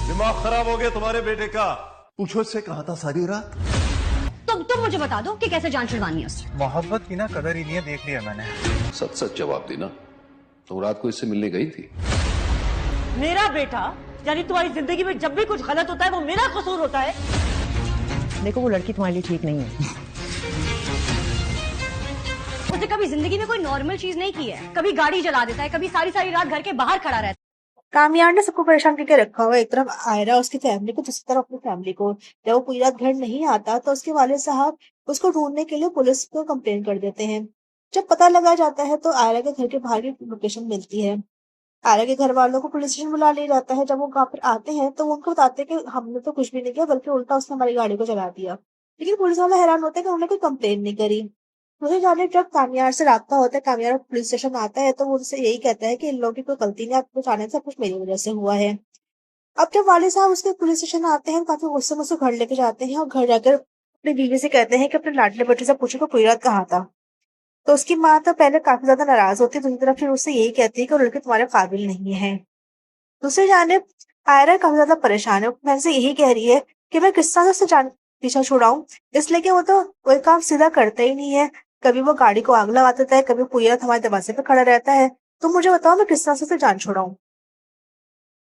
दिमाग खराब हो गया तुम्हारे बेटे का। पूछो इससे कहा था सारी रात। तुम मुझे बता दो कि कैसे जान छुड़वानी है उससे। मोहब्बत की ना कदर ही नहीं है, देख लिया मैंने। सच सच जवाब दी ना, तुम रात को इससे मिलने गई थी। मेरा बेटा, यानी तुम्हारी जिंदगी में जब भी कुछ गलत होता है वो मेरा कसूर होता है। देखो वो लड़की तुम्हारे लिए ठीक नहीं है। उसने कभी जिंदगी में कोई नॉर्मल चीज नहीं की है। कभी गाड़ी जला देता है, कभी सारी सारी रात घर के बाहर खड़ा रहता है। कामयाब ने सबको परेशान करके रखा हुआ है। एक तरफ आयरा उसकी फैमिली को, दूसरी तरफ अपनी फैमिली को। जब वो पूरी रात घर नहीं आता तो उसके वालिद साहब उसको ढूंढने के लिए पुलिस को कंप्लेन कर देते हैं। जब पता लगा जाता है तो आयरा के घर के बाहर की लोकेशन मिलती है। आयरा के घर वालों को पुलिस स्टेशन बुला लिया जाता है। जब वो वहां पर आते हैं तो वो उनको बताते हैं कि हमने तो कुछ भी नहीं किया, बल्कि उल्टा उसने हमारी गाड़ी को जला दिया। लेकिन पुलिस वाले हैरान होते हैं कि उन्होंने कोई कंप्लेन नहीं करी। मुझे जाने जब कामयार से राब्ता होता है, कामयार पुलिस स्टेशन आता है तो वो उनसे यही कहता है कि इन लोगों की कोई गलती नहीं, आपको जाने से सब कुछ मेरी वजह से हुआ है। अब जब वाले साहब उसके पुलिस स्टेशन आते हैं, काफी गुस्से में उसको घर लेके जाते हैं और घर जाकर अपनी बीवी से कहते हैं कि अपने लाडले बेटे से पूछो कि पूरी रात कहाँ था। तो उसकी माँ तो पहले काफी ज्यादा नाराज होती है, दूसरी तरफ फिर उससे यही कहती है कि वो लड़के तुम्हारे काबिल नहीं है। दूसरी जानिब आयरा काफी ज्यादा परेशान है, वो मैंने से यही कह रही है कि मैं किस तरह से उससे जान पीछा छुड़ाऊं, इसलिए कि वो तो कोई काम सीधा करता ही नहीं है। कभी वो गाड़ी को आग लगा देता है, कभी पूरी रात हमारे दरवाजे पे खड़ा रहता है। तो मुझे बताओ मैं किस तरह से उसे जान छुड़ाऊं।